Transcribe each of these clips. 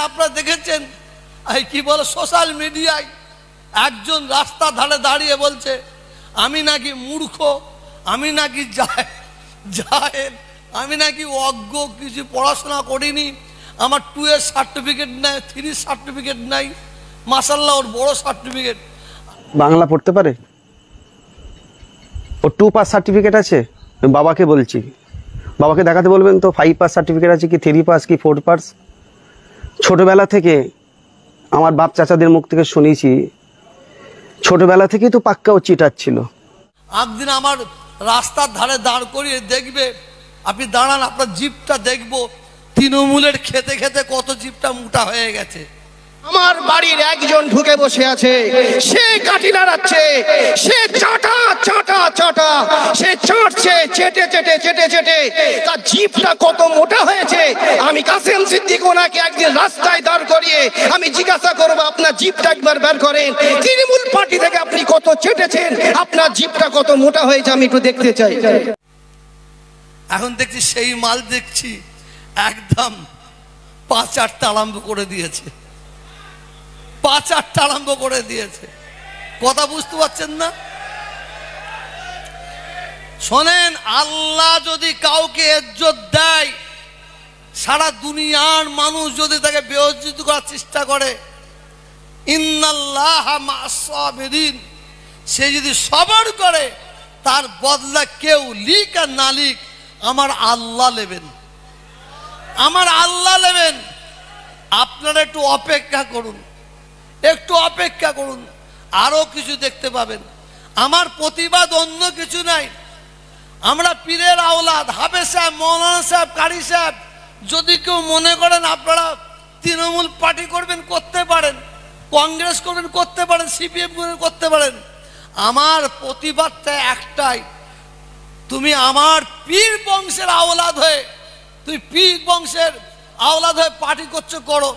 আপনারা দেখেছেন এই কি বলে সোশ্যাল মিডিয়ায় একজন রাস্তা ধারে দাঁড়িয়ে বলছে আমি নাকি মূর্খ, আমি নাকি জাহেল, আমি নাকি অজ্ঞ, কিছু পড়াশোনা করিনি, আমার 2 এর সার্টিফিকেট নাই, 3 সার্টিফিকেট নাই। মাশাআল্লাহ ওর বড় সার্টিফিকেট। বাংলা পড়তে পারে, ও 2 পাস সার্টিফিকেট আছে। বাবাকে বলছি, বাবাকে দেখাতে বলবেন তো 5 পাস সার্টিফিকেট আছে কি 3 পাস কি 4 পাস। ছোটবেলা থেকে আমার বাপ চাচাদের মুখ থেকে শুনেছি, ছোটবেলা থেকেই তো পাক্কা ও চিটার ছিল। একদিন আমার রাস্তার ধারে দাঁড় করিয়ে দেখবে, আপনি দাঁড়ান আপনার জিভটা দেখবো, তৃণমূলের খেতে খেতে কত জিভটা মোটা হয়ে গেছে। আমার বাড়ির একজন ঢুকে বসে আছে, সে কাঠি নাড়াচ্ছে, সে চাটা চাটা চাটা, সে চাটছে, চেটে চেটে চেটে চেটে তার জিভটা কত মোটা হয়েছে। আমি কাসেম সিদ্দিক ওনাকে একদিন রাস্তায় দাঁড় করিয়ে আমি জিজ্ঞাসা করবো আপনার জিভটা একবার বের করেন, তৃণমূল পার্টি থেকে আপনি কত চেটেছেন, আপনার জিভটা কত মোটা হয়েছে আমি একটু দেখতে চাই। এখন দেখছি সেই মাল দেখছি একদম 5-8টা আরম্ভ করে দিয়েছে, 5-8টা আরম্ভ করে দিয়েছে। কথা বুঝতে পারছেন না? শোনেন, আল্লাহ যদি কাউকে ইজ্জত দেয়, সারা দুনিয়ার মানুষ যদি তাকে বেইজ্জত করার চেষ্টা করে, ইন্নাল্লাহা মা'আস সাবিরিন, সে যদি সবর করে তার বদলা কেউ লিক আর না লিক আমার আল্লাহ নেবেন, আমার আল্লাহ নেবেন। আপনারা একটু অপেক্ষা করুন, একটু অপেক্ষা করুন, আরো কিছু দেখতে পাবেন। আমার প্রতিবাদ অন্য কিছু নাই। আমরা পীরের আওলাদ, হাফেজ সাহেব, মৌলানা সাহেব, কারি সাহেব, যদি কেউ মনে করেন আপনারা তৃণমূল পার্টি করবেন করতে পারেন, কংগ্রেস করবেন করতে পারেন, সিপিএম করবেন করতে পারেন। আমার প্রতিবাদটা একটাই, তুমি আমার পীর বংশের আওলাদ হয়ে, তুই পীর বংশের আওলাদ হয়ে পার্টি করছো করো।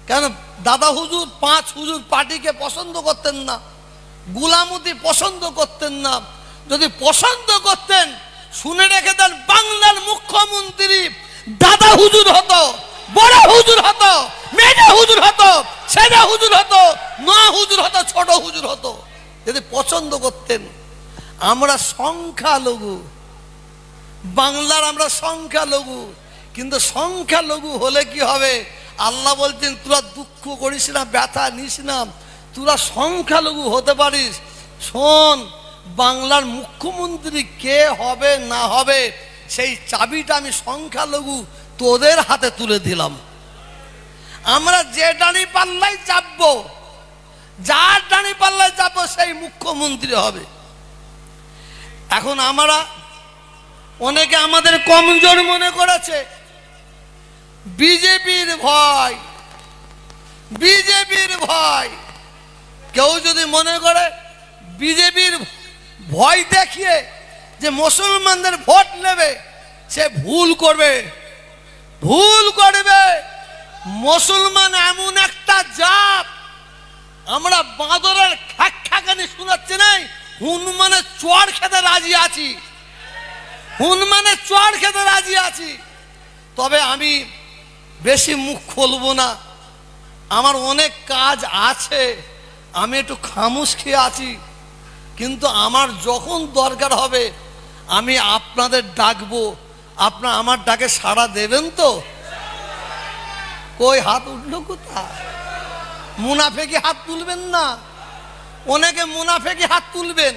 কেন দাদা হুজুর 5 হুজুর পার্টিকে পছন্দ করতেন না, গুলামতি পছন্দ করতেন না। যদি পছন্দ করতেন শুনে রেখে দেন, বাংলার মুখ্যমন্ত্রী দাদা হুজুর হতো, বড় হুজুর হতো, মেজে হুজুর হতো, ছেলে হুজুর হতো, মা হুজুর হতো, ছোট হুজুর হতো, যদি পছন্দ করতেন। আমরা সংখ্যালঘু, বাংলার আমরা সংখ্যালঘু, কিন্তু সংখ্যালঘু হলে কি হবে? আল্লাহ বলছেন তোরা দুঃখ করিস না, ব্যথা নিস না, তোরা সংখ্যালঘু হতে পারিস। শোন, বাংলার মুখ্যমন্ত্রী কে হবে না হবে সেই চাবিটা আমি সংখ্যালঘু তোদের হাতে তুলে দিলাম। আমরা যে ডানি পাল্লায় চাপবো, যার ডানি পাল্লায় চাপবো সেই মুখ্যমন্ত্রী হবে। এখন আমরা অনেকে আমাদের কমজোর মনে করেছে, বিজেপির ভয়, বিজেপির ভয়। কেউ যদি মনে করে বিজেপির ভয় দেখিয়ে যে মুসলমানদের ভোট নেবে, সে ভুল করবে, ভুল করবে। মুসলমান এমন একটা জাত, আমরা বাঁদরের খ্যাখানি শোনাচ্ছি নাই, হনুমানের চড় খেতে রাজি আছি, হনুমানের চড় খেতে রাজি আছি। তবে আমি বেশি মুখ খুলবো না, আমার অনেক কাজ আছে, আমি একটু খামোশ খেয়ে আছি। কিন্তু আমার যখন দরকার হবে আমি আপনাদের ডাকবো, আপনারা আমার ডাকে সাড়া দেবেন তো? কই হাত উঠলো কোথায়? মুনাফেকি হাত তুলবেন না, অনেকে মুনাফেকি হাত তুলবেন।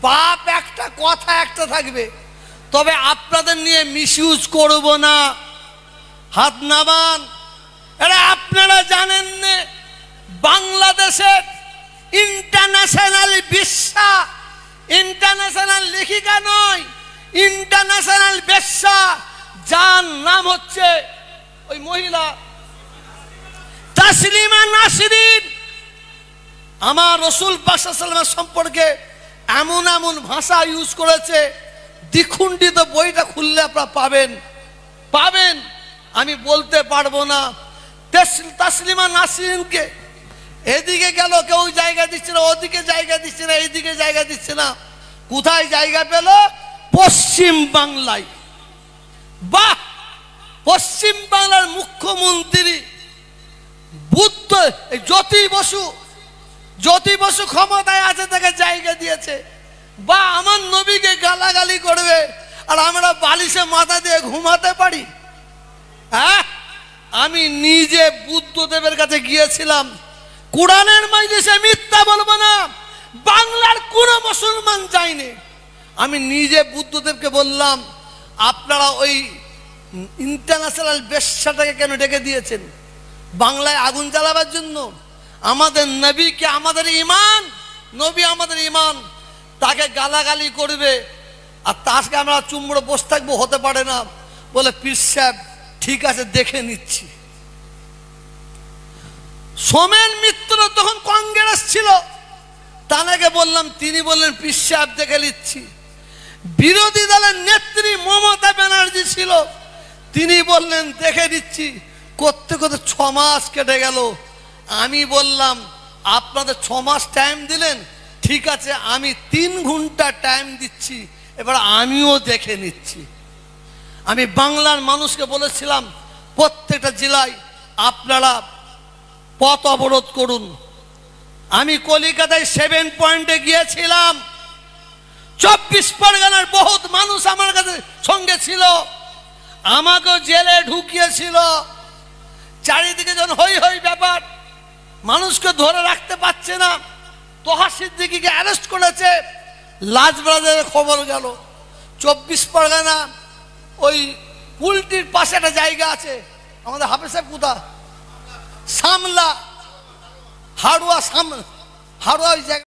বাপ একটা, কথা একটা থাকবে, তবে আপনাদের নিয়ে মিসইউজ করব না। হাত নামান। আরে আপনারা জানেন না বাংলাদেশের ইন্টারন্যাশনাল বেশ্যা, ইন্টারন্যাশনাল লেখিকা নয়, ইন্টারন্যাশনাল বেশ্যা, যার নাম হচ্ছে ওই মহিলা তাসলিমা নাসরিন, আমার রাসূল পাক সাল্লাল্লাহু আলাইহি ওয়াসাল্লাম সম্পর্কে এমন এমন ভাষা ইউজ করেছে, দ্বিখণ্ডিত বইটা খুললে আপনারা পাবেন, পাবেন। আমি বলতে পারবো না। তাসলিমা নাসরিনকে এদিকে গেল কেউ জায়গা দিচ্ছে না, ওদিকে জায়গা দিচ্ছে না, এইদিকে জায়গা দিচ্ছে না। কোথায় জায়গা পেল? পশ্চিম বাংলায়। বাহ, পশ্চিম বাংলার মুখ্যমন্ত্রী বুদ্ধ, এই জ্যোতি বসু ক্ষমতায় আছে, তাকে জায়গা দিয়েছে, বা আমার নবীকে গালাগালি করবে আর আমরা বালিশে মাথা দিয়ে ঘুমাতে পারি? হ্যাঁ, আমি নিজে বুদ্ধদেবের কাছে গিয়েছিলাম, কোরআনের মজলিসে মিথ্যা বলবো না, বাংলার কোনো মুসলমান যায়নি। আমি নিজে বুদ্ধদেবকে বললাম, আপনারা ওই ইন্টারন্যাশনাল বেশ্যাটাকে কেন ডেকে দিয়েছেন? বাংলায় আগুন জ্বালাবার জন্য? আমাদের নবীকে, আমাদের ইমান, নবী আমাদের ইমান, তাকে গালাগালি করবে আর তাকে আমরা চুমড়ো বসে থাকবো? হতে পারে না। বলে পীর সাহেব ঠিক আছে, দেখে নিচ্ছি। সোমেন মিত্র তখন কংগ্রেস ছিল, তাকে বললাম, তিনি বললেন পীর সাহেব দেখে নিচ্ছি। বিরোধী দলের নেত্রী মমতা ব্যানার্জি ছিল, তিনি বললেন দেখে দিচ্ছি। করতে করতে 6 মাস কেটে গেল। আমি বললাম, আপনাদের 6 মাস টাইম দিলেন, ঠিক আছে, আমি 3 ঘন্টা টাইম দিচ্ছি, এবার আমিও দেখে নিচ্ছি। আমি বাংলার মানুষকে বলেছিলাম, প্রত্যেকটা জেলায় আপনারা পথ অবরোধ করুন। আমি কলিকাতায় 7 পয়েন্টে গিয়েছিলাম, 24 পরগনার বহুত মানুষ আমার কাছে সঙ্গে ছিল, আমাকেও জেলে ঢুকিয়েছিল। চারিদিকে যখন হই হই ব্যাপার, মানুষকে ধরে রাখতে পারছে না, তোহা সিদ্দিকীকে অ্যারেস্ট করেছে, লাজবাজারের খবর গেল। 24 পরগনা ওই পুলটির পাশে একটা জায়গা আছে, আমাদের হাফেজ সাহেব কোথা, সামলা, হাড়ুয়া ওই জায়গা।